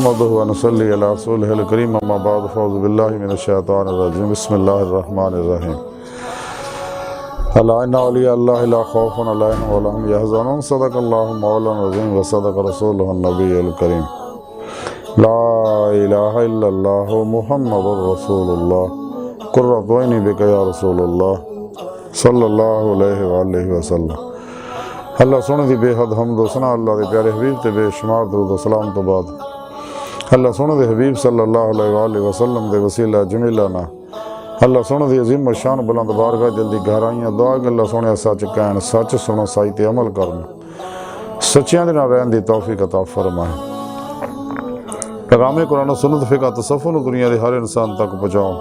نحمده ونصلي على رسوله الكريم اما بعد فاعوذ بالله من الشيطان الرجيم بسم الله الرحمن الرحيم الا ان اولیاء الله لا خوف عليهم ولا هم يحزنون صدق الله مولانا العظيم وصدق رسوله النبي الكريم لا اله الا الله محمد رسول الله قرۃ عینی بک یا رسول اللہ صلی اللہ علیہ وآلہ وسلم۔ اللہ سونے دی بے حد حمد و ثنا اللہ دے پیارے حبیب تے بے شمار درود و سلام تو بعد اللہ سونے دے حبیب صلی اللہ علیہ وآلہ وسلم دے وسیلہ جمیلہ نا اللہ سونے دی عظیم و شان بلند بارگاہ جلدی گہرائیاں دعا کہ اللہ سونے سچ کہن سچ سنو سائی تے عمل کرنا سچیاں دے نال رہن دی توفیق عطا فرمائے۔ پیغام قرآن و سنت فقہ تصوف دنیا دے ہر انسان تک پہنچاؤ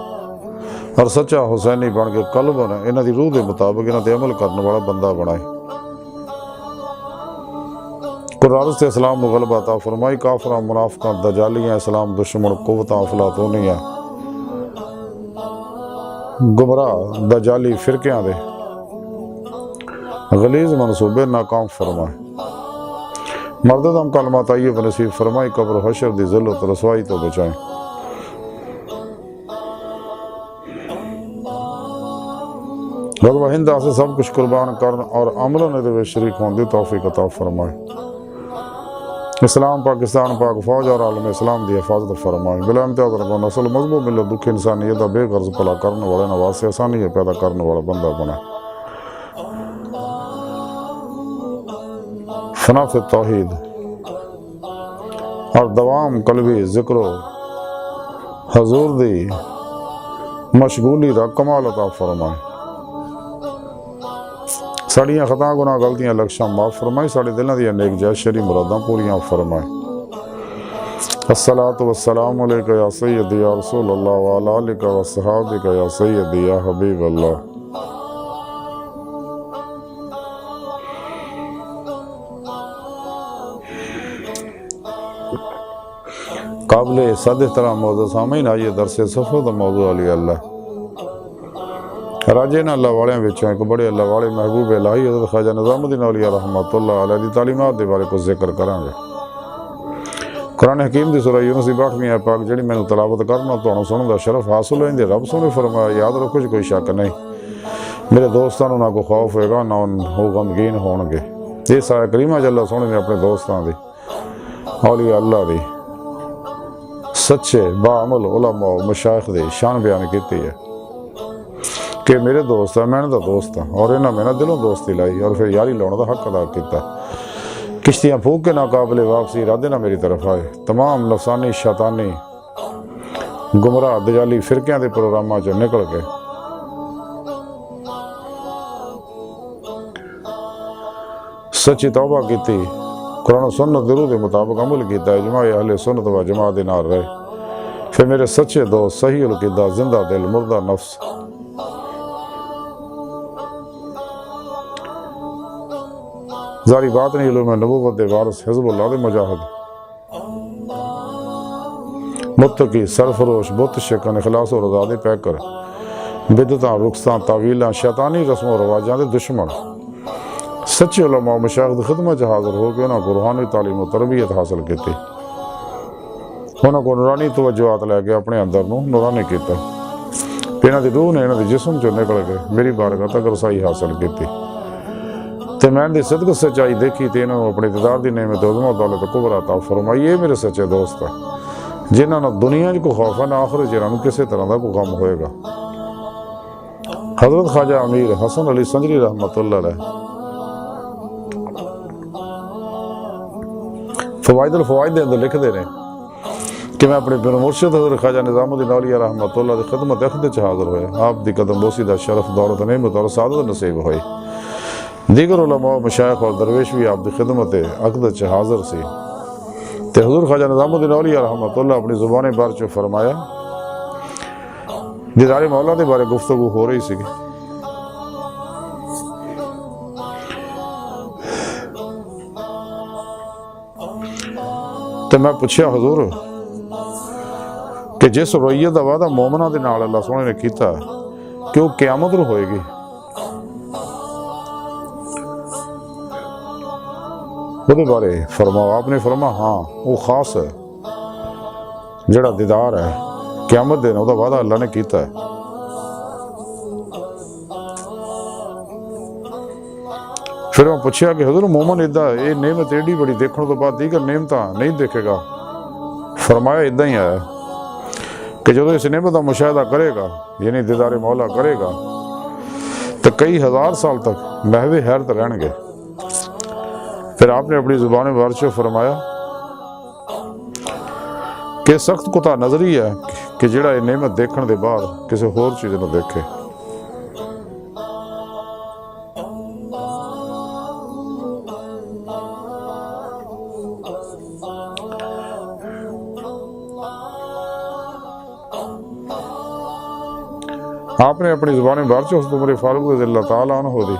اور سچا حسینی بن کے قلب نے انہاں دی روح دے مطابق انہاں تے عمل کرنے والا بندہ بنائے۔ قرآن سے اسلام مغلبہ عطا فرمائی کافراں منافقاں دجالیاں اسلام دشمن قوتاں افلاطونیاں گمراہ دجالی فرقیاں دے غلیظ منصوبے ناکام فرمائے۔ مردد ہم کلمہ طیب نصیب فرمائی قبر و حشر دی ذلت رسوائی تو بچائیں۔ غزوہ ہند سے سب کچھ قربان کرن اور عملوں نے دے شریک ہون دی توفیق عطا فرمائے۔ اسلام پاکستان پاک فوج اور عالم اسلام دی حفاظت فرمائے۔ بلا امتیاز رکھو نسل مذہب ملت دکھ انسانیت بے غرض پلا کرنے والے نواز آسانی پیدا کرنے والا بندہ بنائے۔ فنا فی توحید اور دوام قلبی ذکر و حضور دی مشغولی دا کمال عطا فرمائے۔ ساڑیاں خطا گناہ غلطیاں لکشاں معاف فرمائی، ساڑی دلوں دیا نیک جائز شری مراداں پوریاں فرمائی۔ الصلاة والسلام علیکہ یا سیدی یا رسول اللہ وعلا آلکہ و صحابکہ یا سیدی یا حبیب اللہ۔ قابل صد احترام موضوع سامعین آئیے درس صفحہ دا موضوع علی اللہ راجین اللہ والے بچوں ایک بڑے اللہ والے محبوب الہی حضرت خواجہ نظام الدین اولیاء رحمۃ اللہ علیہ دی تعلیمات دے بارے کو ذکر کریں گے۔ قرآن حکیم دی سورہ یونس دی 8ویں آیت پاک جڑی میں تلاوت کرنا تو سنن دا شرف حاصل ہوئیں رب سونے فرمایا یاد رکھو کوئی شک نہیں میرے دوستانوں نہ کو خوف ہوئے گا نہ وہ غمگین ہون گے۔ یہ سایہ کریمہ اللہ سونے نے اپنے دوستان دی اولیاء اللہ دی سچے باعمل علماء و مشائخ دی شان بیان کیتی ہے کہ میرے دوست ہیں میں نے دا دوست ہوں اور انہاں میں نے دلوں دوستی لائی اور پھر یاری لاؤں دا حق ادا کیتا۔ کشتیاں پھونک کے ناقابل واپسی ارادے نہ میری طرف آئے۔ تمام نفسانی شیطانی گمراہ دجالی فرقیاں دے پروگراماں چوں نکل کے سچی توبہ کیتی قرآن و سنت درود کے مطابق عمل کیتا اجماع اہل سنت و جماعت دے نال رہے پھر میرے سچے دوست صحیح القیدہ زندہ دل مردہ نفس ظاہری بات نہیں علوم نبوت دے وارث حزب اللہ دے مجاہد متقی سرفروش بت شکن اخلاص و رضا دے پیکر بدعتاں رخصتاں تعویلاں شیطانی رسم و رواجاں دے دشمن سچے علماء و مشائخ دی خدمت حاضر ہو کے انہاں کو روحانی تعلیم و تربیت حاصل کیتی انہاں کو نورانی توجہات لے کے اپنے اندر نو نورانی کیتا انہاں دی روح نے انہاں دی جسم چوں نکل کے میری بارگاہ تک رسائی حاصل کیتی تے میں دی صدق سچائی دیکھی تے انہوں اپنے اقتدار دی نعمت عظمت و دولت کبر عطا فرمائی۔ یہ میرے سچے دوست ہیں جنہاں نہ دنیا کو خوف ہے نہ آخرت جنہاں کسی طرح دا کوئی غم ہوئے گا۔ حضرت خواجہ امیر حسن علی سنجری رحمۃ اللہ علیہ فوائد الفوائد دے اندر لکھ دے رہے کہ میں اپنے پیر مرشد حضرت خواجہ نظام الدین اولیاء رحمۃ اللہ دی خدمت اخد چ حاضر ہوئے آپ دی قدم بوسی دا شرف دولت نعمت اور سعادت نصیب ہوئی۔ دیگر علماء مشائخ اور درویش بھی آپ دی خدمت عقدت چ حاضر سی تے حضور خواجہ نظام الدین اولیاء رحمۃ اللہ اپنی زبان بار چ فرمایا دیدار مولا دے بارے گفتگو ہو رہی سی تو میں پوچھیا حضور کہ جس رویت دا وعدہ مومنہ دے نال اللہ سونے نے کیتا کہ وہ قیامت رو ہوئے گی وہ بارے فرماؤ آپ نے فرمایا ہاں وہ خاص ہے جڑا دیدار ہے قیامت دن وہ وعدہ اللہ نے کیتا ہے۔ پھر میں پوچھا کہ حضور مومن ادا یہ نعمت ایڈی بڑی دیکھنے تو بعد دیگر نعمت نہیں دیکھے گا؟ فرمایا ادا ہی آیا کہ جب اس نعمت کا مشاہدہ کرے گا یعنی دیدار مولا کرے گا تو کئی ہزار سال تک محو حیرت رہن گے۔ پھر آپ نے اپنی زبان مبارک فرمایا کہ سخت کتا نظری ہے کہ جڑا یہ نعمت دیکھنے دے بعد کسی اور چیز نہ دیکھے۔ آپ نے اپنی زبان مبارک حضرت عمر فاروق رضی اللہ تعالیٰ عنہ دی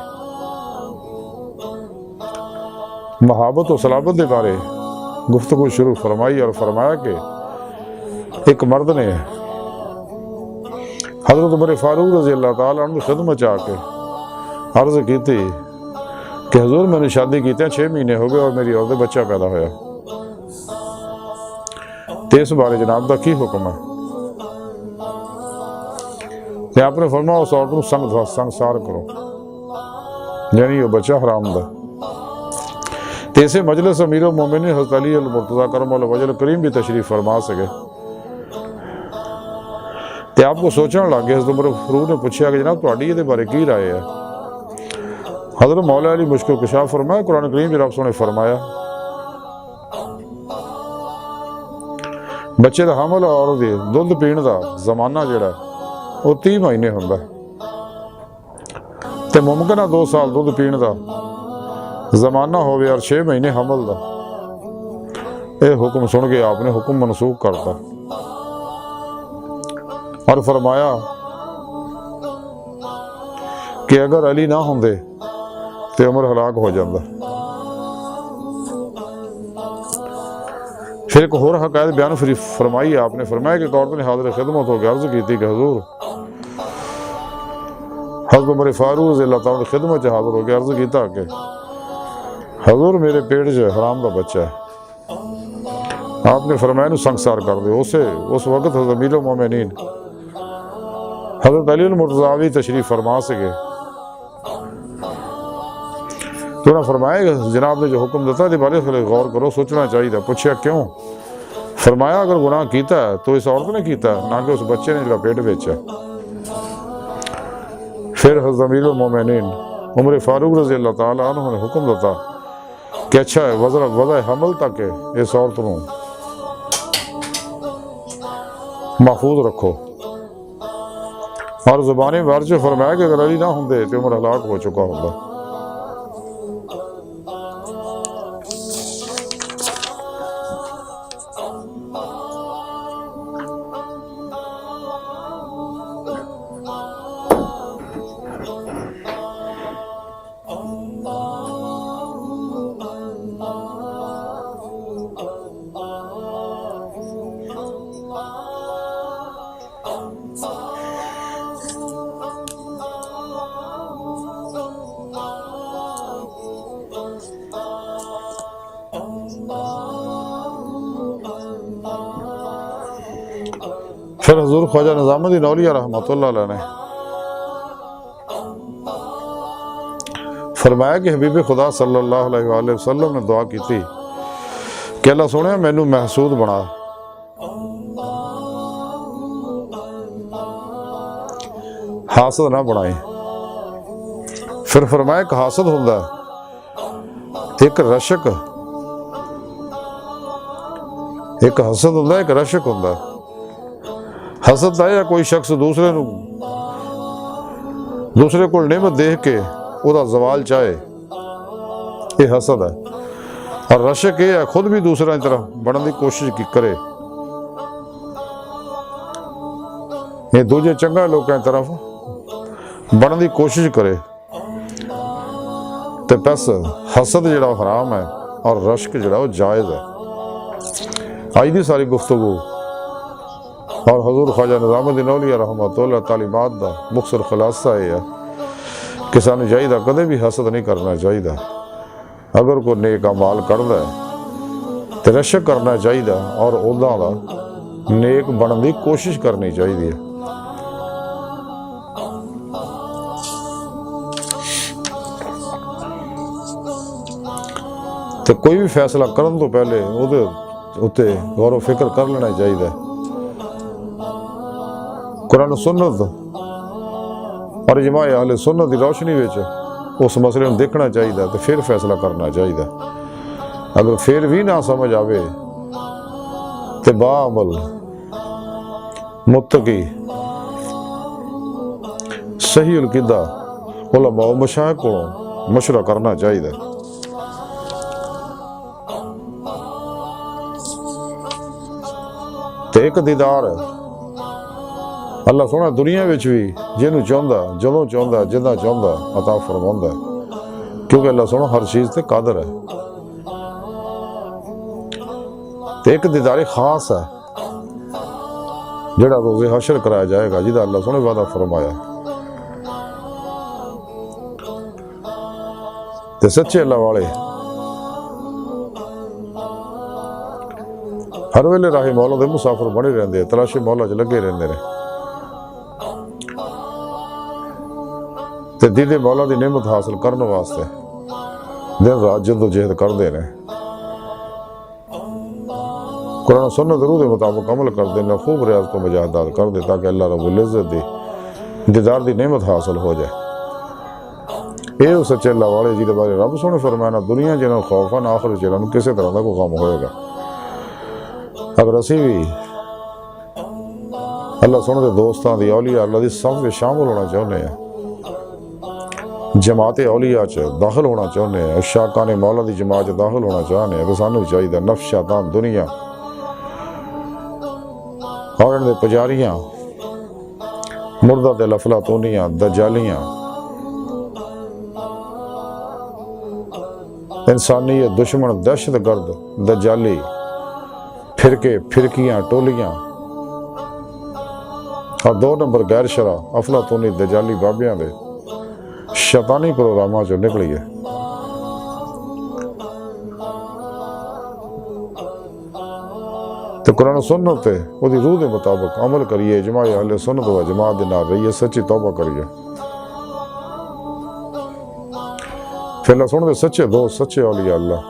محبت و صلابت کے بارے گفتگو شروع فرمائی اور فرمایا کہ ایک مرد نے حضرت عمر فاروق رضی اللہ تعالیٰ عنہ کی خدمت آ کے عرض کی تھی کہ حضور میں نے شادی کی 6 مہینے ہو گئے اور میری عورت بچہ پیدا ہویا، تو اس بارے جناب دا کی حکم ہے؟ تو آپ نے فرمایا اس عورت کو سنگسار کرو، یعنی وہ بچہ حرام دا۔ تو اسے مجلس امیر المومنین حضرت علی المرتضیٰ کرم اللہ وجہ الکریم بھی تشریف فرما سکے۔ تو آپ کو سوچنے لگ گئے، حضرت عمر فاروق نے پوچھا کہ جناب تہاڈی یہ بارے کی رائے ہے؟ حضرت مولا علی مشکل کشا فرمایا قرآن کریم جناب نے فرمایا بچے دا حمل اور دودھ پین دا زمانہ جڑا وہ 30 مہینے ہوندا تے ممکن ہے 2 سال دودھ پین دا زمانہ ہوئے اور 6 مہینے حمل دا۔ اے حکم سن کے آپ نے حکم منسوخ کرتا اور فرمایا کہ اگر علی نہ ہوندے تو عمر ہلاک ہو جاندہ۔ پھر ایک اور حقائق بیان فرمائی آپ نے فرمایا کہ ایک عورت نے حاضر خدمت ہو کے عرض کی تھی کہ حضور حضرت عمر فاروق رضی اللہ تعالیٰ کی خدمت حاضر ہو کے عرض کیتا کہ حضور میرے پیٹ جو حرام کا بچہ ہے، آپ نے فرمایا انہوں سنگسار کر دے۔ اس وقت حضرت امیر المومنین حضرت علی المرتضیٰ بھی تشریف فرما سکے۔ تو انہوں نے فرمایا کہ جناب نے جو حکم دیتا ہے بارے غور کرو، سوچنا چاہیے۔ پوچھا کیوں؟ فرمایا اگر گناہ کیتا ہے تو اس عورت نے کیتا ہے، نہ کہ اس بچے نے جڑا پیٹ بیچا۔ پھر حضرت امیر المومنین عمر فاروق رضی اللہ تعالیٰ عنہ نے حکم دیتا کہ اچھا ہے وضع حمل تک اس عورت کو محفوظ رکھو، اور زبان مبارک فرمایا کہ اگر علی نہ ہوندے تو عمر ہلاک ہو چکا ہوندا۔ پھر حضور خواجہ نظام الدین اولیاء رحمۃ اللہ علیہ نے فرمایا کہ حبیب خدا صلی اللہ علیہ وآلہ وسلم نے دعا کی تھی کہ اللہ سونے مینوں محسود بنا، حاسد نہ بنائے۔ پھر فرمایا کہ حاسد ہوندہ ایک رشک، ایک حسد ہوندہ ایک رشک ہوندہ۔ حسد آیا کوئی شخص دوسرے کو نعمت دیکھ کے وہ دا زوال چاہے، یہ حسد ہے۔ اور رشک یہ ہے خود بھی دوسرا کی طرح بڑھنے کی کوشش کی کرے، یہ دوجے چنگا لوگوں کی طرف بڑھنے کی کوشش کرے۔ تو بس حسد جڑا حرام ہے اور رشک جڑا وہ جائز ہے۔ آج دی ساری گفتگو اور حضور خواجہ نظام الدین اولیاء رحمۃ اللہ تعلیمات دا مختصر خلاصہ یہ ہے کہ سانو چاہیے کدے بھی حسد نہیں کرنا چاہیے۔ اگر کوئی نیک اعمال کردا ہے تو رشک کرنا چاہیے اور اوہداں دا نیک بننے کی کوشش کرنی چاہیے. تو کوئی بھی فیصلہ کرن تو پہلے اتنے غور و فکر کر لینا چاہیے. قرآن سنت اور اجماع اہل سنت کی روشنی اس مسئلے کو دیکھنا چاہیے تو پھر فیصلہ کرنا چاہیے. اگر پھر بھی نہ سمجھ آوے تو باعمل متقی صحیح القیدہ علماء و مشائخ کو مشورہ کرنا چاہیے. تو ایک دیدار اللہ سونا دنیا بھی جنہوں چاہتا جدوں چاہتا جدہ چاہتا عطا فرماؤں ہے، کیونکہ اللہ سونا ہر چیز تے قادر ہے. تو ایک دیدار خاص ہے جڑا روز حشر کرایا جائے گا، جہاں اللہ سونے وعدہ فرمایا. تو سچے اللہ والے ہر ویلے راہ مولا دے مسافر بنے رہندے، تلاشی مولا چ لگے رہندے نے. تے دیدے مولا دی نعمت حاصل کرنے واسطے دن رات جد و جہد کردے نے. قرآن سنت روح دے مطابق عمل کردے نے، خوب ریاض کو مجاہدات کردے تاکہ اللہ رب العزت دی دیدار دی نعمت حاصل ہو جائے. اے وہ سچے اللہ والے جی دے بارے رب سونے فرمایا دنیا جنہوں خوف ہے آخر جنہوں کسی طرح کا کوئی غم ہوئے گا. اگر اسی بھی اللہ سونے دے دوستان دی اولیاء اللہ دی صف میں شامل ہونا چاہنے ہیں، جماعت اولیاء داخل ہونا چاہنے ہیں، عشاقان مولا دی جماعت داخل ہونا چاہنے ہیں، تو سانو چاہیے نفس شیطان دنیا اور ان دے پجاریاں مردہ دے افلاطونیاں دجالیاں انسانیت دشمن دہشت گرد دجالی فرقے فرقیاں ٹولیاں اور 2 نمبر غیر شرع افلاطونی دجالی بابیاں دے شیطانی پروگراماں جو نکلی ہے. تو قرآن سنت تے وہ دی روح دے مطابق عمل کریے، اجماع اہل سنت و جماعت دے نال رہیے، سچی توبہ کریے. پھر اللہ سن دے سچے دوست سچے اولیاء اللہ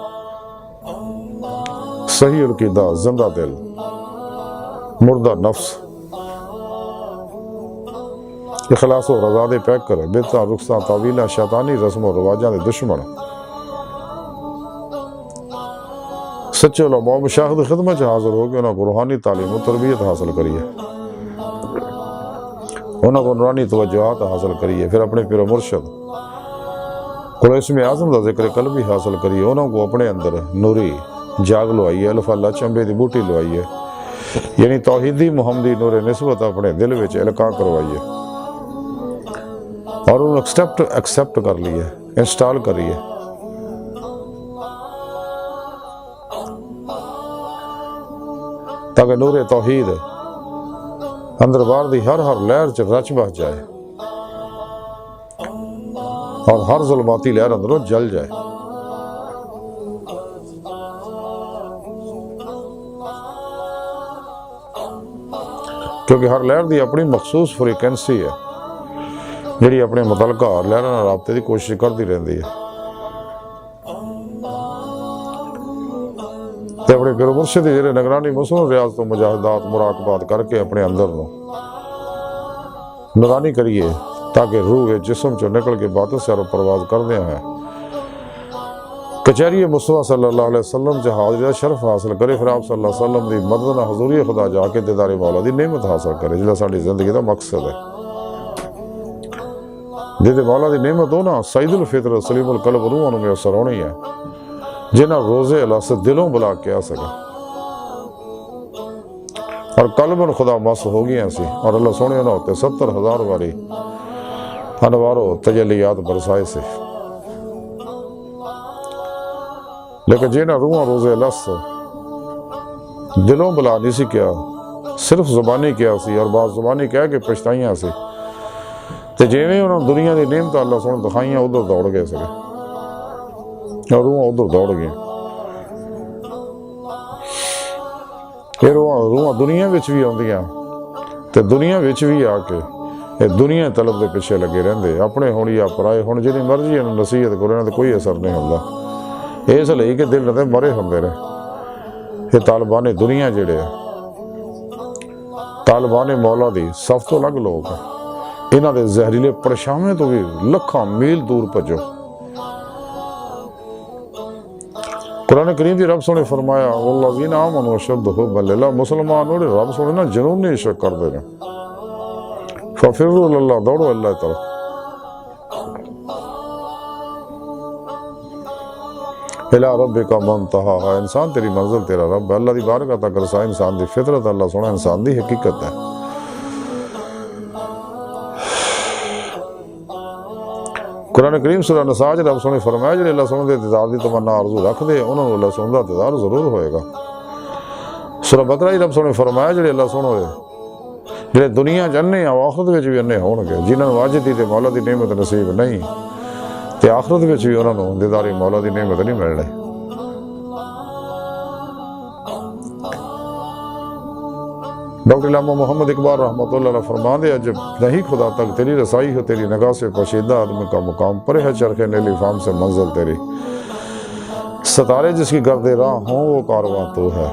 صحیح القیدہ زندہ دل مردہ نفس اخلاص و رضا دے پیک کرے بدعتاں رخصتاں تعویلاں شیطانی رسم و رواجاں دے دشمن سچے علماء مشائخ دی خدمت حاضر ہو کے انہاں کو روحانی تعلیم و تربیت حاصل کریے، انہاں کو نورانی توجہات حاصل کریے. پھر اپنے پیر و مرشد کو اسم اعظم دا ذکر قلبی حاصل کریے، انہاں کو اپنے اندر نوری جاگ لوائیے، الف اللہ چمبے دی بوٹی لوائیے، یعنی توحیدی محمدی نور نسبت اپنے دل وچ القاء کروائیے اور انہوں ایکسپٹ کر لیے، انسٹال کریے. تاکہ نور توحید اندر بار دی ہر لہر چ رچ بس جائے اور ہر ظلماتی لہر اندروں جل جائے. کیونکہ ہر لہر دی اپنی مخصوص فریکینسی ہے جڑی اپنے متعلقہ لہراں رابطے دی کوشش کرتی رہندی ہے. تے اپنے پیر و مرشد دی جڑے نگرانی مصنوع ریاضت و مجاہدات مراقبات کر کے اپنے اندر نورانی کریے تاکہ روح جسم چو نکل کے باطن سے اور پرواز کردے ہیں کچہری مصطفیٰ صلی اللہ علیہ وسلم سے حاضری شرف حاصل کرے. پھر آپ صلی اللہ علیہ وسلم دی مدد حضوری خدا جا کے دیدار مولا دی نعمت حاصل کرے جہاں ساری زندگی دا مقصد ہے. دیدے مولا دی نعمت ہونا سعید الفطر سلیم القلب روحوں میں اثر ہونی ہے جنہ روزے اللہ سے دلوں بلا کے آ سکا اور قلبن خدا مس ہو گیا سی اور اللہ سونے نہ ہوتے 70,000 باری انوار و تجلیات برسائے سے. لیکن جنہ روحاں روزے اللہ سے دلوں بلا نہیں سی کیا، صرف زبانی کیا سی اور بعض زبانی کہہ کے پچھتائیاں سی تے جیویں انہوں دنیا دی نعمت اللہ سونے دکھائیاں ادھر دوڑ گئے سکے اور روحاں ادھر دوڑ گئے. یہ روحاں دنیا وچ بھی آندیاں تے دنیا وچ بھی آ کے یہ دنیا طلب دے پیچھے لگے رہندے، اپنے ہون یا پرائے ہون، جنی مرضی انہوں نصیحت کرو انہاں تے کوئی اثر نہیں ہوندا، اس لیے کہ دل دے مرے ہوندے نے۔ یہ طالبان دنیا جڑے ہیں، طالبان مولا دی سب تو الگ لوگ ہیں، انہاں دے زہریلے پرچھاویں تو بھی لکھاں میل دور بھجو۔ قرآن کریم دی رب سونے فرمایا والذین آمنوا اشد حبا للہ، مسلمانوں نے رب سونے نا جنون نہیں عشق کر دے ففروا اللہ، دوڑو اللہ طرف۔ الہ ربک منتہا، انسان تیری منزل تیرا رب ہے، اللہ دی بارگاہ تک رسائی انسان دی فطرت، اللہ سونا انسان دی حقیقت ہے۔ قرآن کریم سورہ نساء رب سونے فرمایا جڑے اللہ سونے دے دیدار دی تمنا آرزو رکھ دے انہوں نے اللہ سونے دا دیدار ضرور ہوئے گا۔ سورہ بقرہ رب سونے فرمایا جڑے اللہ سونے دے جڑے دنیا جننے ہیں آخرت وچ بھی انہیں ہون گے، جنہوں واجد دی تے مولا دی نعمت نصیب نہیں تے آخرت وچ بھی انہوں نے دیدار مولا دی نعمت نہیں ملنے۔ ڈاکٹر علامہ محمد اقبال رحمۃ اللہ علیہ فرما دے جب نہیں خدا تک تیری رسائی ہو، تیری نگاہ سے پوشیدہ آدمی کا مقام، پرے ہے چرخ نیلی فام سے منزل تیری، ستارے جس کی گرد راہ ہوں وہ کارواں تو ہے،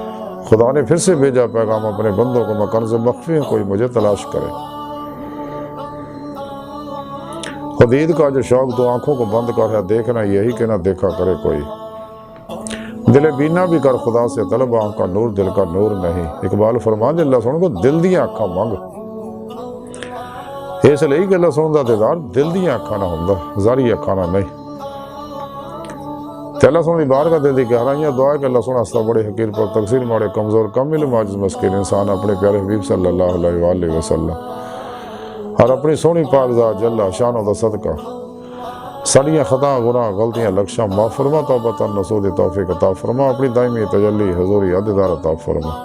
خدا نے پھر سے بھیجا پیغام اپنے بندوں کو، میں کنز مخفی ہوں کوئی مجھے تلاش کرے۔ خدید کا جو شوق تو آنکھوں کو بند کر ہے دیکھنا یہی کہ نہ دیکھا کرے کوئی، دل بینا بھی کر خدا سے طلب، آنکھ کا نور دل کا نور نہیں۔ اقبال فرما دے اللہ سن کو دل دیاں اکھاں مانگ، اس لیے کہ اللہ سن دا دیدار دل دیاں اکھاں نہ ہوندا، ظاہری اکھاں نہ نہیں۔ تے اللہ سن دی بارگاہ دل دی گہرائیاں دعا ہے کہ اللہ سن ہستا بڑے حقیر پر تقصیر ماڑے کمزور کم علم عاجز مسکین انسان اپنے پیارے حبیب صلی اللہ علیہ وآلہ وسلم اور اپنی سونی پاک ذات جل شانہ دا صدقہ ساڑیاں خطا گناہ غلطیاں لکشاں معاف فرما، توبہ نصوح توفیق عطا فرما، اپنی دائمی تجلی حضوری عددار عطا فرما۔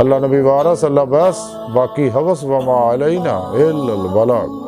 اللہ نبی وارث اللہ بس باقی حوث وما علینا الا البلاغ۔